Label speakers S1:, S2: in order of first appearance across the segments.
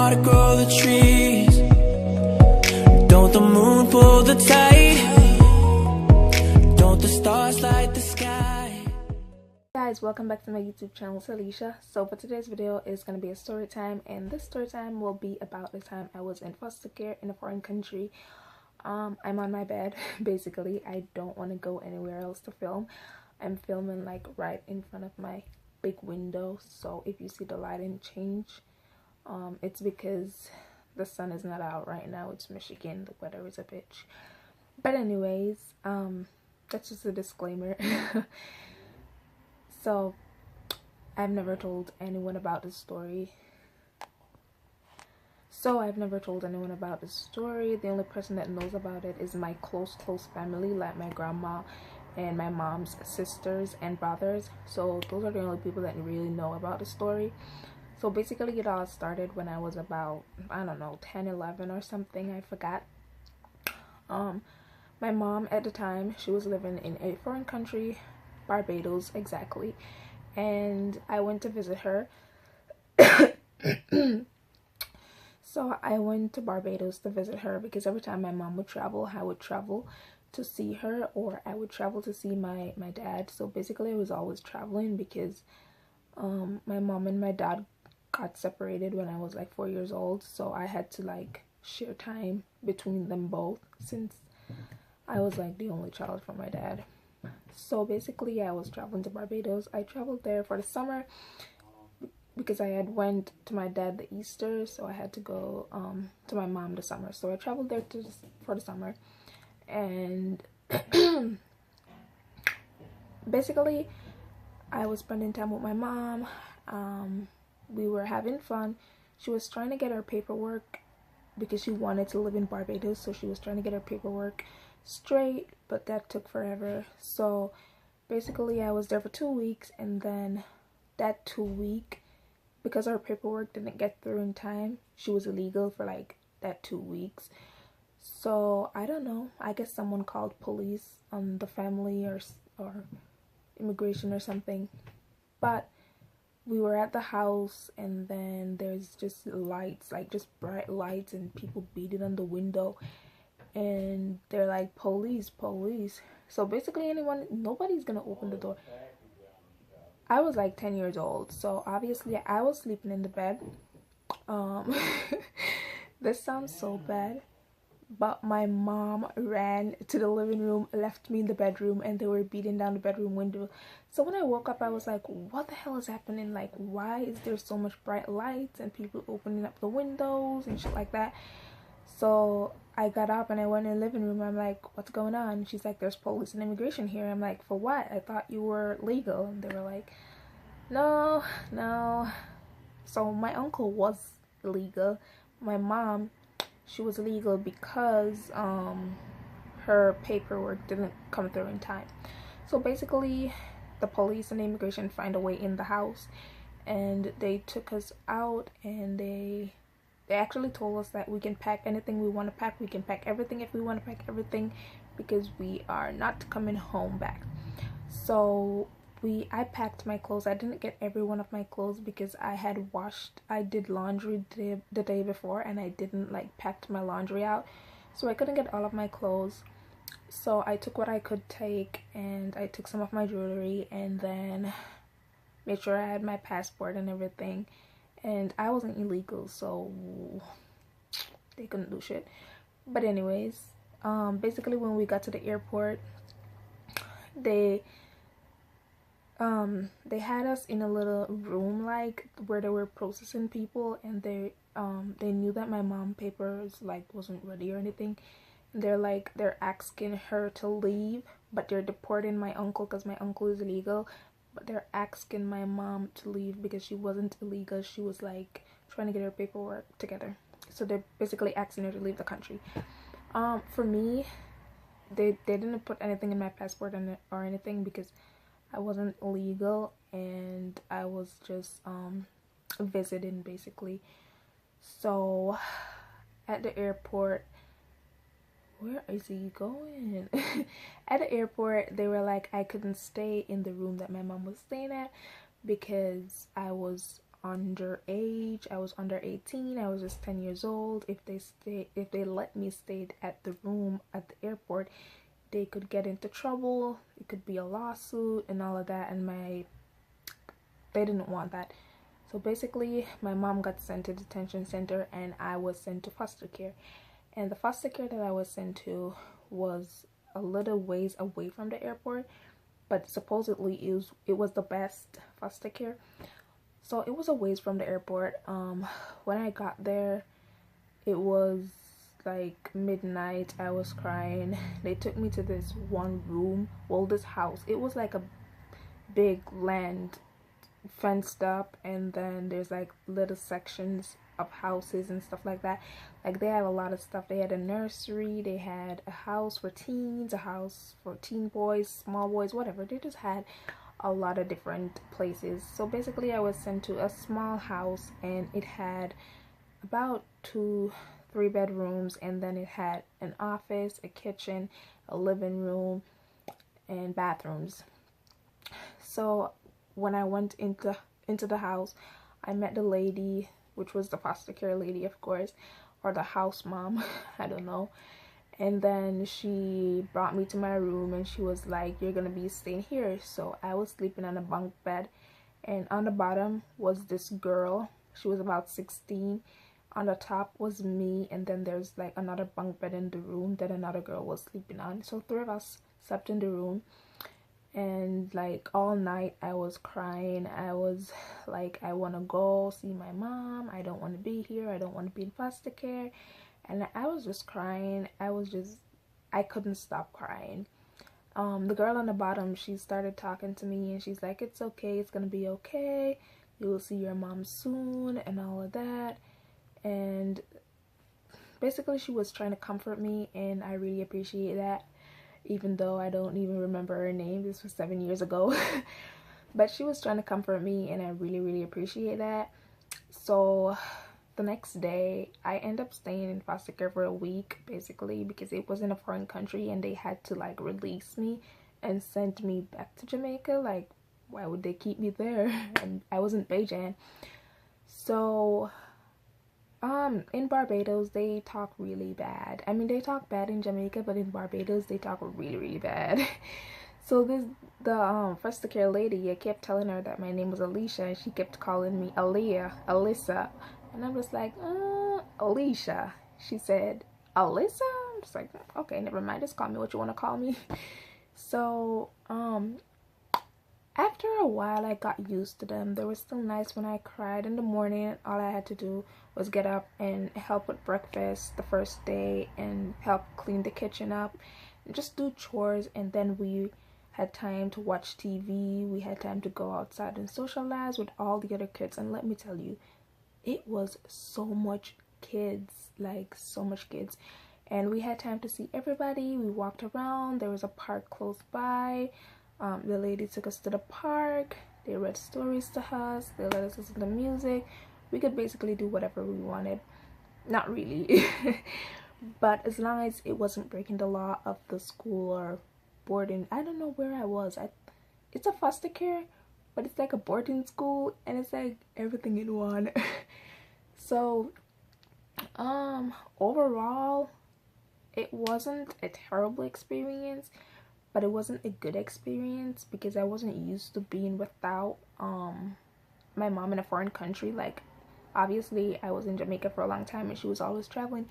S1: water grow the trees? Don't the moon pull the tide? Don't the stars light the sky?
S2: Guys, welcome back to my YouTube channel. It's Alicia. So for today's video is going to be a story time, and this story time will be about the time I was in foster care in a foreign country. I'm on my bed. Basically, I don't want to go anywhere else to film. I'm filming like right in front of my big window, so if you see the lighting change, it's because the sun is not out right now. It's Michigan, the weather is a bitch. But anyways, that's just a disclaimer. So I've never told anyone about this story. The only person that knows about it is my close family, like my grandma and my mom's sisters and brothers. So those are the only people that really know about the story. So basically it all started when I was about, I don't know, 10, 11 or something, I forgot. My mom at the time, she was living in a foreign country, Barbados exactly, and I went to visit her. So I went to Barbados to visit her because every time my mom would travel, I would travel to see her, or I would travel to see my dad. So basically I was always traveling because my mom and my dad got separated when I was like 4 years old, so I had to like share time between them both since I was like the only child from my dad. So basically I was traveling to Barbados. I traveled there for the summer because I had went to my dad the Easter, so I had to go to my mom the summer. So I traveled there for the summer, and basically I was spending time with my mom. We were having fun. She was trying to get her paperwork because she wanted to live in Barbados, so she was trying to get her paperwork straight, but that took forever. So basically I was there for 2 weeks, and then that 2 week, because her paperwork didn't get through in time, she was illegal for like that 2 weeks. So I don't know, I guess someone called police on the family or immigration or something. But we were at the house, and then there's just lights, like just bright lights, and people beating on the window, and they're like, police. So basically nobody's gonna open the door. I was like 10 years old, so obviously I was sleeping in the bed. This sounds so bad, but my mom ran to the living room, left me in the bedroom, and they were beating down the bedroom window. So when I woke up, I was like, what the hell is happening? Like, why is there so much bright lights and people opening up the windows and shit like that? So I got up and I went in the living room. I'm like, what's going on? She's like, there's police and immigration here. I'm like, for what? I thought you were legal. And they were like, no. So my uncle was illegal. My mom, she was illegal because her paperwork didn't come through in time. So basically the police and the immigration find a way in the house, and they took us out, and they actually told us that we can pack anything we want to pack. We can pack everything if we want to pack everything, because we are not coming home back. So I packed my clothes. I didn't get every one of my clothes because I did laundry the day before, and I didn't like packed my laundry out, so I couldn't get all of my clothes. So I took what I could take, and I took some of my jewelry, and then made sure I had my passport and everything. And I wasn't illegal, so they couldn't do shit. But anyways, basically when we got to the airport, they had us in a little room like where they were processing people, and they knew that my mom papers like wasn't ready or anything. They're asking her to leave, but they're deporting my uncle because my uncle is illegal. But they're asking my mom to leave because she wasn't illegal. She was like trying to get her paperwork together. So they're basically asking her to leave the country. For me, they didn't put anything in my passport or anything because I wasn't illegal, and I was just visiting basically. So at the airport, where is he going? At the airport, they were like, I couldn't stay in the room that my mom was staying at because I was underage. I was under 18. I was just 10 years old. If they let me stay at the room at the airport, they could get into trouble. It could be a lawsuit and all of that, and they didn't want that. So basically, my mom got sent to detention center and I was sent to foster care. And the foster care that I was sent to was a little ways away from the airport, but supposedly it was the best foster care. So it was a ways from the airport. When I got there, it was like midnight. I was crying. They took me to this one room, well, this house. It was like a big land, fenced up, and then there's like little sections of houses and stuff like that. Like they had a lot of stuff. They had a nursery, they had a house for teens, a house for teen boys, small boys, whatever. They just had a lot of different places. So basically I was sent to a small house, and it had about 2-3 bedrooms, and then it had an office, a kitchen, a living room, and bathrooms. So when I went into the house, I met the lady, which was the foster care lady, of course, or the house mom, I don't know. And then she brought me to my room, and she was like, "You're gonna be staying here." So I was sleeping on a bunk bed, and on the bottom was this girl. She was about 16. On the top was me, and then there's like another bunk bed in the room that another girl was sleeping on. So 3 of us slept in the room. And like all night I was crying. I was like, I want to go see my mom. I don't want to be here. I don't want to be in foster care. And I was just crying. I couldn't stop crying. The girl on the bottom, she started talking to me, and she's like, "It's okay, it's gonna be okay, you will see your mom soon," and all of that. And basically she was trying to comfort me, and I really appreciate that, even though I don't even remember her name. This was 7 years ago. But she was trying to comfort me, and I really appreciate that. So the next day I ended up staying in foster care for a week, basically because it was in a foreign country, and they had to like release me and send me back to Jamaica. Like, why would they keep me there? And I was in Beijing. So in Barbados they talk really bad. I mean, they talk bad in Jamaica, but in Barbados they talk really bad. So the foster care lady, I kept telling her that my name was Alicia, and she kept calling me Alyssa, and I was like, Alicia. She said, Alyssa? I'm just like, okay, never mind, just call me what you want to call me. So after a while I got used to them. They were still nice. When I cried in the morning, all I had to do was get up and help with breakfast the first day, and help clean the kitchen up, and just do chores. And then we had time to watch TV. We had time to go outside and socialize with all the other kids. And let me tell you, it was so much kids, like so much kids. And we had time to see everybody. We walked around. There was a park close by. The lady took us to the park. They read stories to us. They let us listen to music. We could basically do whatever we wanted. Not really. But as long as it wasn't breaking the law of the school or boarding. I don't know where I was. It's a foster care, but it's like a boarding school, and it's like everything in one. So overall it wasn't a terrible experience, but it wasn't a good experience because I wasn't used to being without my mom in a foreign country. Like, obviously I was in Jamaica for a long time and she was always traveling,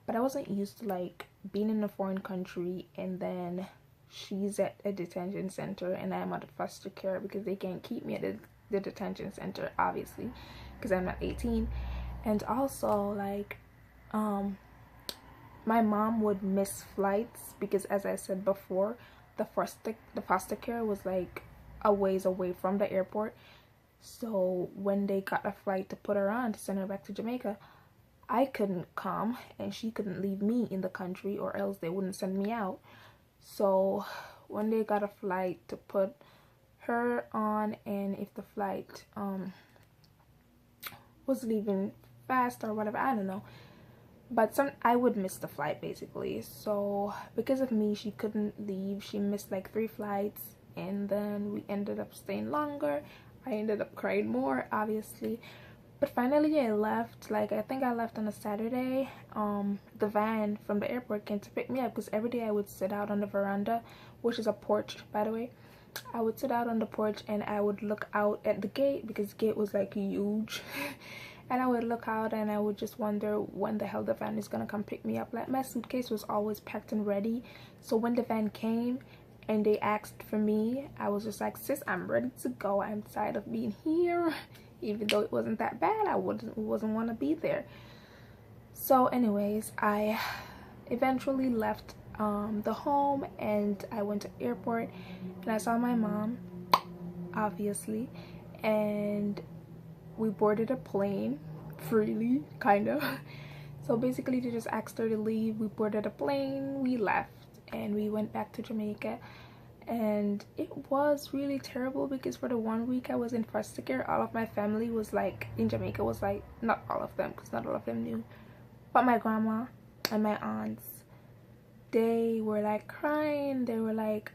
S2: but I wasn't used to like being in a foreign country and then she's at a detention center and I'm at a foster care, because they can't keep me at the detention center, obviously, because I'm not 18. And also, like, my mom would miss flights because, as I said before, the foster care was like a ways away from the airport. So when they got a flight to put her on to send her back to Jamaica, I couldn't come and she couldn't leave me in the country, or else they wouldn't send me out. So when they got a flight to put her on, and if the flight was leaving fast or whatever, I don't know, but I would miss the flight basically. So because of me, she couldn't leave. She missed like 3 flights, and then we ended up staying longer. I ended up crying more, obviously, But finally I left. Like, I think I left on a Saturday. The van from the airport came to pick me up, because every day I would sit out on the veranda, which is a porch, by the way. I would sit out on the porch and I would look out at the gate, because the gate was like huge. And I would look out and I would just wonder when the hell the van is gonna come pick me up. Like, my suitcase was always packed and ready, so when the van came and they asked for me, I was just like, sis, I'm ready to go. I'm tired of being here. Even though it wasn't that bad, I wasn't want to be there. So anyways, I eventually left the home and I went to airport and I saw my mom, obviously, and we boarded a plane freely, kind of. So basically they just asked her to leave. We boarded a plane, we left, and we went back to Jamaica. And it was really terrible, because for the 1 week I was in foster care, all of my family was like in Jamaica, was like, not all of them, because not all of them knew, but my grandma and my aunts, they were like crying. They were like,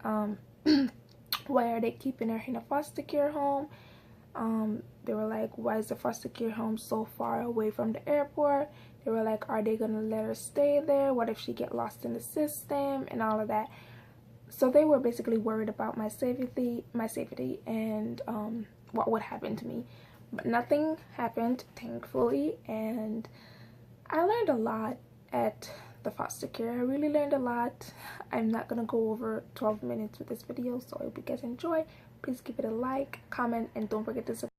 S2: why are they keeping her in a foster care home? They were like, why is the foster care home so far away from the airport? They were like, are they gonna let her stay there? What if she get lost in the system and all of that? So they were basically worried about my safety and what would happen to me. But nothing happened, thankfully, and I learned a lot at the foster care. I really learned a lot. I'm not gonna go over 12 minutes with this video, so I hope you guys enjoy. Please give it a like, comment, and don't forget to subscribe.